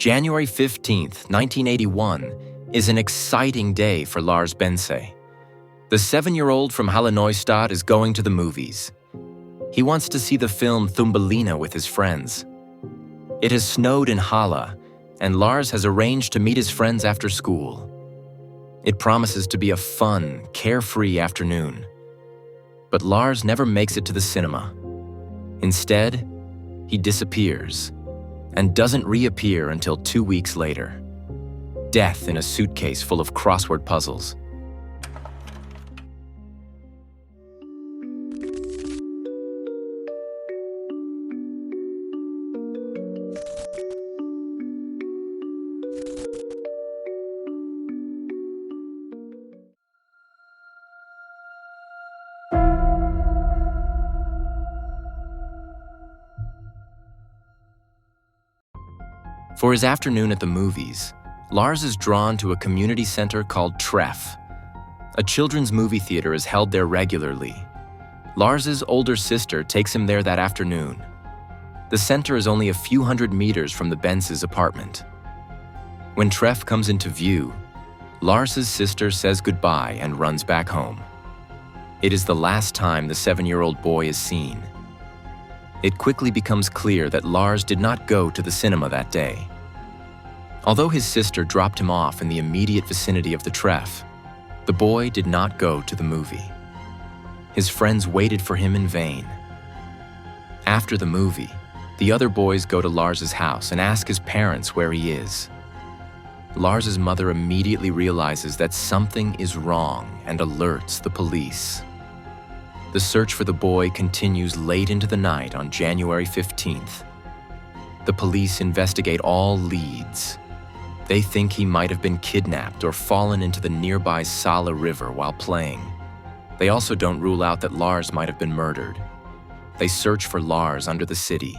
January 15th, 1981 is an exciting day for Lars Bense. The 7-year-old from Halle-Neustadt is going to the movies. He wants to see the film Thumbelina with his friends. It has snowed in Halle, and Lars has arranged to meet his friends after school. It promises to be a fun, carefree afternoon. But Lars never makes it to the cinema. Instead, he disappears and doesn't reappear until 2 weeks later. Death in a suitcase full of crossword puzzles. For his afternoon at the movies, Lars is drawn to a community center called Treff. A children's movie theater is held there regularly. Lars's older sister takes him there that afternoon. The center is only a few hundred meters from the Bense's apartment. When Treff comes into view, Lars's sister says goodbye and runs back home. It is the last time the 7-year-old boy is seen. It quickly becomes clear that Lars did not go to the cinema that day. Although his sister dropped him off in the immediate vicinity of the Treff, the boy did not go to the movie. His friends waited for him in vain. After the movie, the other boys go to Lars's house and ask his parents where he is. Lars's mother immediately realizes that something is wrong and alerts the police. The search for the boy continues late into the night on January 15th. The police investigate all leads. They think he might have been kidnapped or fallen into the nearby Saale River while playing. They also don't rule out that Lars might have been murdered. They search for Lars under the city.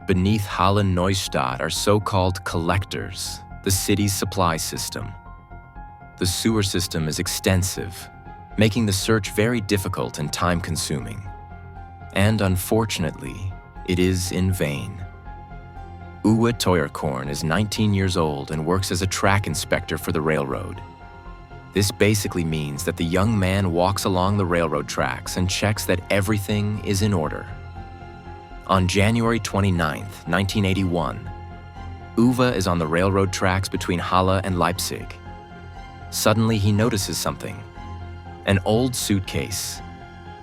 Beneath Halle-Neustadt are so-called collectors, the city's supply system. The sewer system is extensive, making the search very difficult and time-consuming. And unfortunately, it is in vain. Uwe Teuerkorn is 19 years old and works as a track inspector for the railroad. This basically means that the young man walks along the railroad tracks and checks that everything is in order. On January 29th, 1981, Uwe is on the railroad tracks between Halle and Leipzig. Suddenly, he notices something. An old suitcase.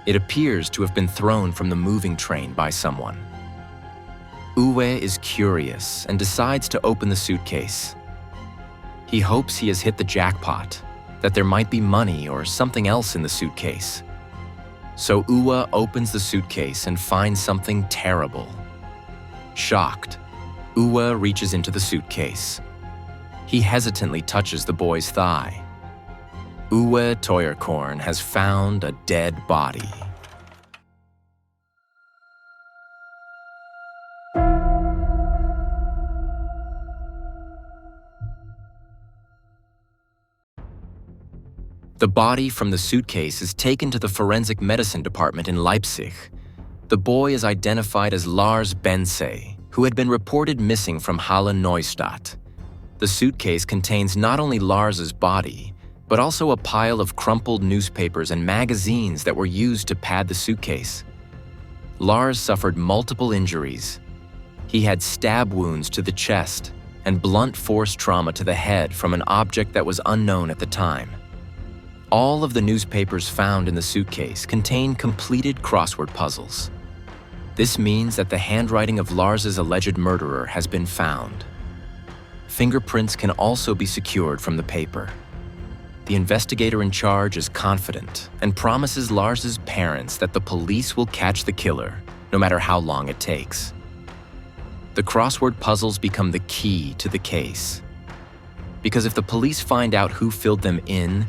It appears to have been thrown from the moving train by someone. Uwe is curious and decides to open the suitcase. He hopes he has hit the jackpot, that there might be money or something else in the suitcase. So Uwe opens the suitcase and finds something terrible. Shocked, Uwe reaches into the suitcase. He hesitantly touches the boy's thigh. Uwe Teuerkorn has found a dead body. The body from the suitcase is taken to the forensic medicine department in Leipzig. The boy is identified as Lars Bense, who had been reported missing from Halle-Neustadt. The suitcase contains not only Lars's body, but also a pile of crumpled newspapers and magazines that were used to pad the suitcase. Lars suffered multiple injuries. He had stab wounds to the chest and blunt force trauma to the head from an object that was unknown at the time. All of the newspapers found in the suitcase contain completed crossword puzzles. This means that the handwriting of Lars's alleged murderer has been found. Fingerprints can also be secured from the paper. The investigator in charge is confident and promises Lars's parents that the police will catch the killer, no matter how long it takes. The crossword puzzles become the key to the case. Because if the police find out who filled them in,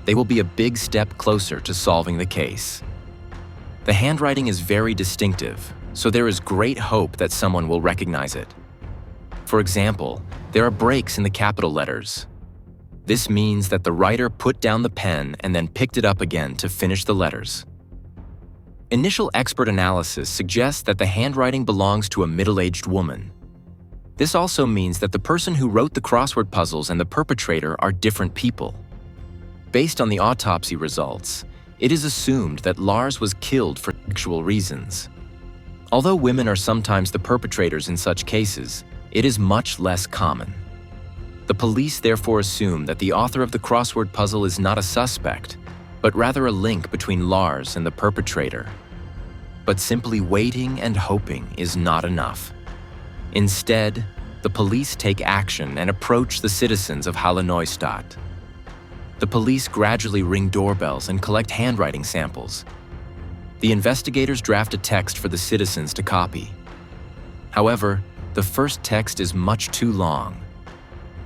they will be a big step closer to solving the case. The handwriting is very distinctive, so there is great hope that someone will recognize it. For example, there are breaks in the capital letters. This means that the writer put down the pen and then picked it up again to finish the letters. Initial expert analysis suggests that the handwriting belongs to a middle-aged woman. This also means that the person who wrote the crossword puzzles and the perpetrator are different people. Based on the autopsy results, it is assumed that Lars was killed for sexual reasons. Although women are sometimes the perpetrators in such cases, it is much less common. The police therefore assume that the author of the crossword puzzle is not a suspect, but rather a link between Lars and the perpetrator. But simply waiting and hoping is not enough. Instead, the police take action and approach the citizens of Halle-Neustadt. The police gradually ring doorbells and collect handwriting samples. The investigators draft a text for the citizens to copy. However, the first text is much too long.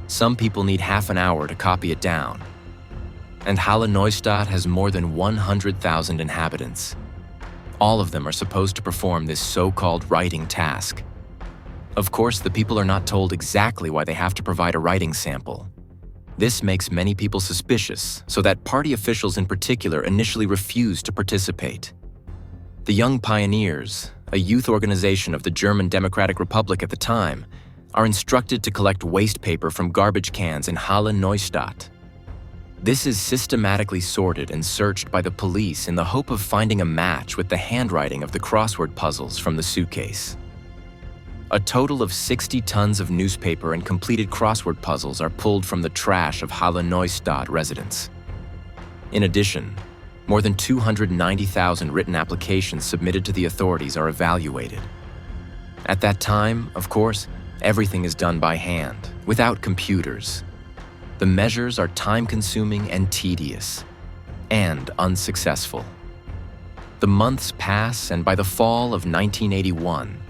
Some people need half an hour to copy it down. And Halle-Neustadt has more than 100,000 inhabitants. All of them are supposed to perform this so-called writing task. Of course, the people are not told exactly why they have to provide a writing sample. This makes many people suspicious, so that party officials in particular initially refuse to participate. The Young Pioneers, a youth organization of the German Democratic Republic at the time, are instructed to collect waste paper from garbage cans in Halle-Neustadt. This is systematically sorted and searched by the police in the hope of finding a match with the handwriting of the crossword puzzles from the suitcase. A total of 60 tons of newspaper and completed crossword puzzles are pulled from the trash of Halle-Neustadt residents. In addition, more than 290,000 written applications submitted to the authorities are evaluated. At that time, of course, everything is done by hand, without computers. The measures are time-consuming and tedious, and unsuccessful. The months pass, and by the fall of 1981,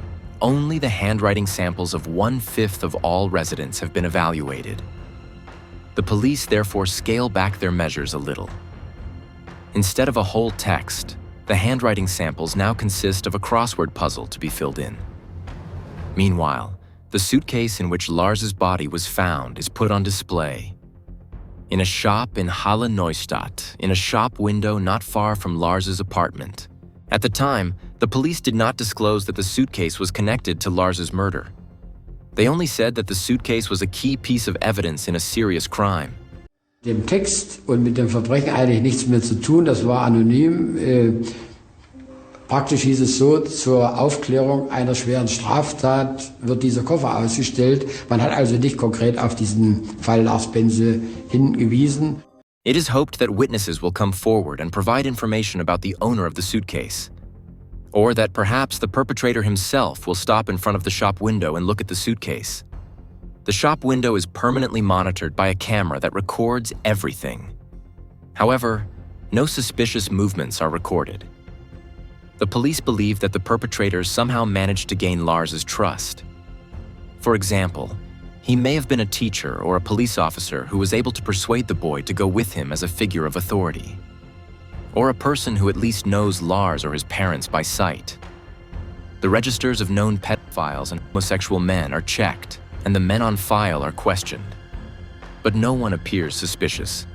only the handwriting samples of 1/5 of all residents have been evaluated. The police therefore scale back their measures a little. Instead of a whole text, the handwriting samples now consist of a crossword puzzle to be filled in. Meanwhile, the suitcase in which Lars's body was found is put on display. In a shop in Halle-Neustadt, in a shop window not far from Lars's apartment. At the time, the police did not disclose that the suitcase was connected to Lars's murder. They only said that the suitcase was a key piece of evidence in a serious crime. Dem Text und mit dem Verbrechen eigentlich nichts mehr zu tun, das war anonym. Praktisch hieß es so, zur Aufklärung einer schweren Straftat wird dieser Koffer ausgestellt. Man hat also nicht konkret auf diesen Fall Lars Bense hingewiesen. It is hoped that witnesses will come forward and provide information about the owner of the suitcase. Or that perhaps the perpetrator himself will stop in front of the shop window and look at the suitcase. The shop window is permanently monitored by a camera that records everything. However, no suspicious movements are recorded. The police believe that the perpetrators somehow managed to gain Lars's trust. For example, he may have been a teacher or a police officer who was able to persuade the boy to go with him as a figure of authority. Or a person who at least knows Lars or his parents by sight. The registers of known pedophiles and homosexual men are checked, and the men on file are questioned. But no one appears suspicious.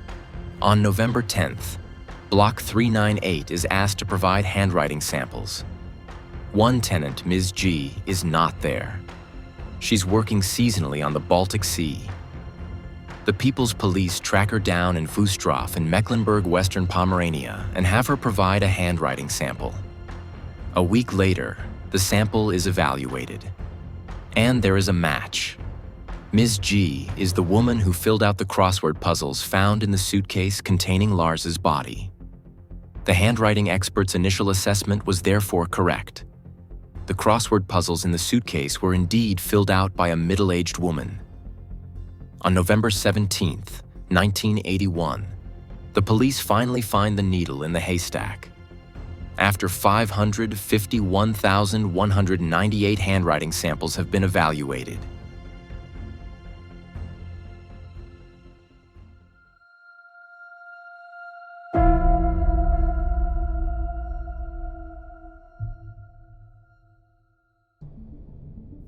On November 10th, Block 398 is asked to provide handwriting samples. One tenant, Ms. G, is not there. She's working seasonally on the Baltic Sea. The People's Police track her down in Fußdorf in Mecklenburg-Western Pomerania and have her provide a handwriting sample. A week later, the sample is evaluated. And there is a match. Ms. G is the woman who filled out the crossword puzzles found in the suitcase containing Lars's body. The handwriting expert's initial assessment was therefore correct. The crossword puzzles in the suitcase were indeed filled out by a middle-aged woman. On November 17th, 1981, the police finally find the needle in the haystack. After 551,198 handwriting samples have been evaluated.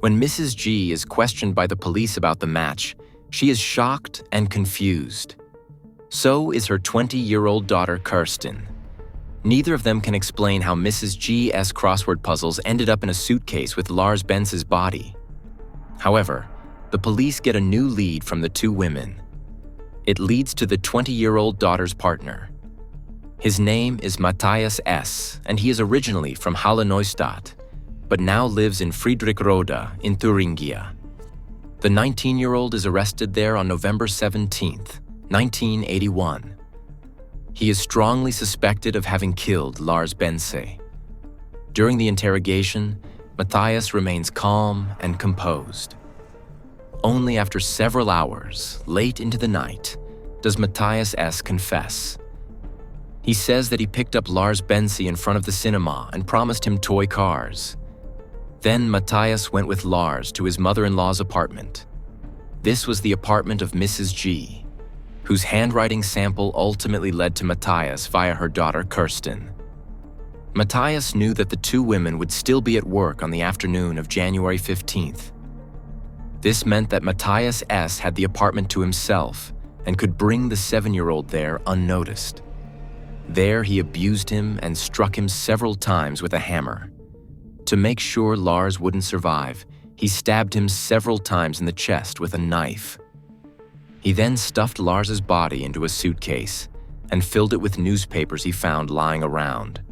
When Mrs. G is questioned by the police about the match, she is shocked and confused. So is her 20-year-old daughter, Kirsten. Neither of them can explain how Mrs. G's crossword puzzles ended up in a suitcase with Lars Bense's body. However, the police get a new lead from the two women. It leads to the 20-year-old daughter's partner. His name is Matthias S., and he is originally from Halle-Neustadt, but now lives in Friedrichroda in Thuringia. The 19-year-old is arrested there on November 17, 1981. He is strongly suspected of having killed Lars Bense. During the interrogation, Matthias remains calm and composed. Only after several hours, late into the night, does Matthias S. confess. He says that he picked up Lars Bense in front of the cinema and promised him toy cars. Then Matthias went with Lars to his mother-in-law's apartment. This was the apartment of Mrs. G, whose handwriting sample ultimately led to Matthias via her daughter Kirsten. Matthias knew that the two women would still be at work on the afternoon of January 15th. This meant that Matthias S. had the apartment to himself and could bring the 7-year-old there unnoticed. There he abused him and struck him several times with a hammer. To make sure Lars wouldn't survive, he stabbed him several times in the chest with a knife. He then stuffed Lars's body into a suitcase and filled it with newspapers he found lying around.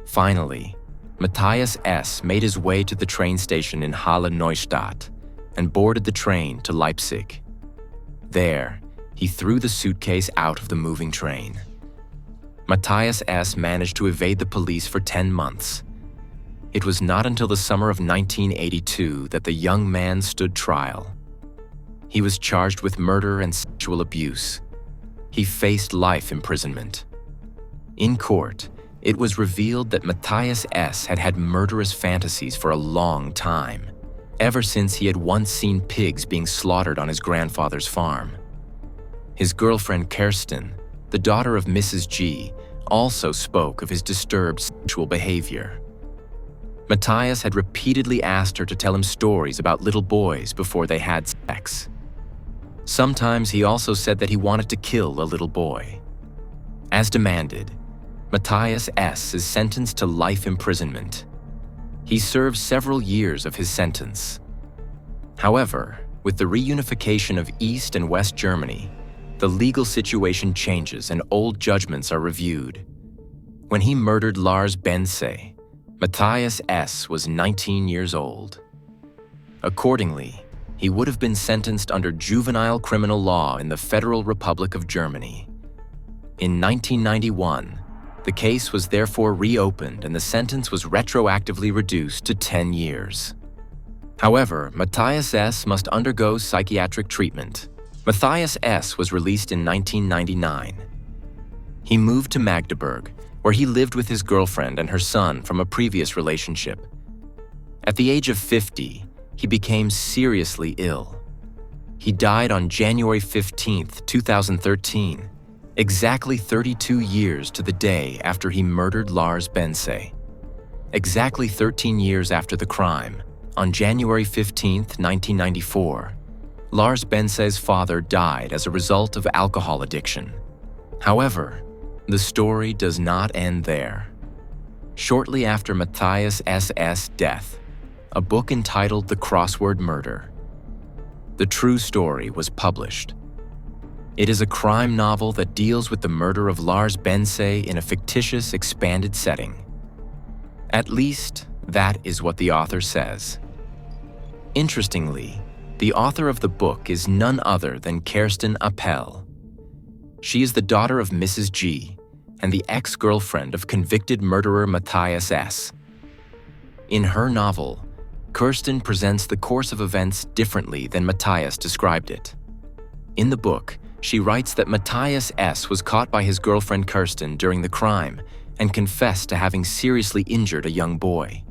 Finally, Matthias S. made his way to the train station in Halle-Neustadt and boarded the train to Leipzig. There, he threw the suitcase out of the moving train. Matthias S. managed to evade the police for 10 months. It was not until the summer of 1982 that the young man stood trial. He was charged with murder and sexual abuse. He faced life imprisonment. In court, it was revealed that Matthias S. had had murderous fantasies for a long time, ever since he had once seen pigs being slaughtered on his grandfather's farm. His girlfriend Kirsten, the daughter of Mrs. G, also spoke of his disturbed sexual behavior. Matthias had repeatedly asked her to tell him stories about little boys before they had sex. Sometimes he also said that he wanted to kill a little boy. As demanded, Matthias S. is sentenced to life imprisonment. He served several years of his sentence. However, with the reunification of East and West Germany, the legal situation changes and old judgments are reviewed. When he murdered Lars Bense, Matthias S. was 19 years old. Accordingly, he would have been sentenced under juvenile criminal law in the Federal Republic of Germany. In 1991, the case was therefore reopened and the sentence was retroactively reduced to 10 years. However, Matthias S. must undergo psychiatric treatment. Matthias S. was released in 1999. He moved to Magdeburg, where he lived with his girlfriend and her son from a previous relationship. At the age of 50, he became seriously ill. He died on January 15, 2013, exactly 32 years to the day after he murdered Lars Bense. Exactly 13 years after the crime, on January 15, 1994, Lars Bense's father died as a result of alcohol addiction. However, the story does not end there. Shortly after Matthias S.'s death, a book entitled The Crossword Murder. The true story was published. It is a crime novel that deals with the murder of Lars Bense in a fictitious, expanded setting. At least, that is what the author says. Interestingly, the author of the book is none other than Kirsten Appel. She is the daughter of Mrs. G and the ex-girlfriend of convicted murderer Matthias S. In her novel, Kirsten presents the course of events differently than Matthias described it. In the book, she writes that Matthias S. was caught by his girlfriend Kirsten during the crime and confessed to having seriously injured a young boy.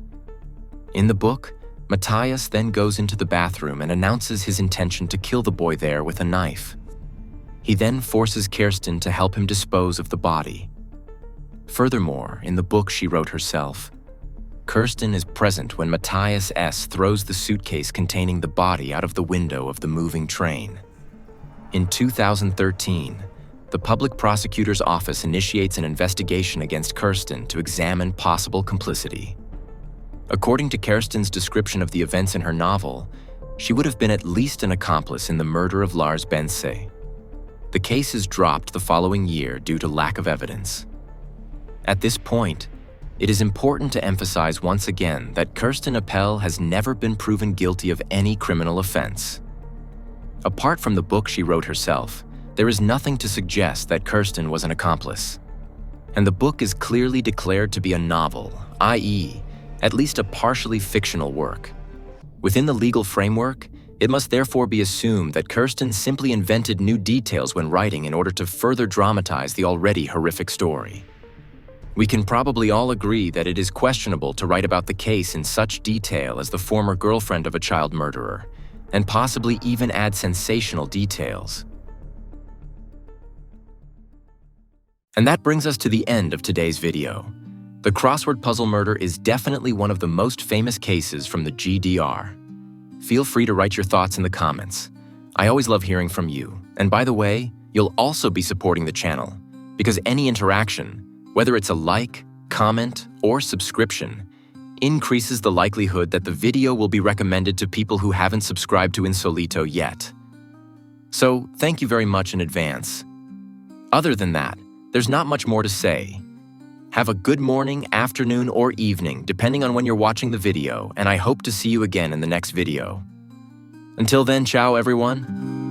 In the book, Matthias then goes into the bathroom and announces his intention to kill the boy there with a knife. He then forces Kirsten to help him dispose of the body. Furthermore, in the book she wrote herself, Kirsten is present when Matthias S. throws the suitcase containing the body out of the window of the moving train. In 2013, the public prosecutor's office initiates an investigation against Kirsten to examine possible complicity. According to Kirsten's description of the events in her novel, she would have been at least an accomplice in the murder of Lars Bense. The case is dropped the following year due to lack of evidence. At this point, it is important to emphasize once again that Kirsten Appel has never been proven guilty of any criminal offense. Apart from the book she wrote herself, there is nothing to suggest that Kirsten was an accomplice. And the book is clearly declared to be a novel, i.e., at least a partially fictional work. Within the legal framework, it must therefore be assumed that Kirsten simply invented new details when writing in order to further dramatize the already horrific story. We can probably all agree that it is questionable to write about the case in such detail as the former girlfriend of a child murderer, and possibly even add sensational details. And that brings us to the end of today's video. The crossword puzzle murder is definitely one of the most famous cases from the GDR. Feel free to write your thoughts in the comments. I always love hearing from you. And by the way, you'll also be supporting the channel, because any interaction, whether it's a like, comment, or subscription, increases the likelihood that the video will be recommended to people who haven't subscribed to Insolito yet. So, thank you very much in advance. Other than that, there's not much more to say. Have a good morning, afternoon, or evening, depending on when you're watching the video, and I hope to see you again in the next video. Until then, ciao everyone.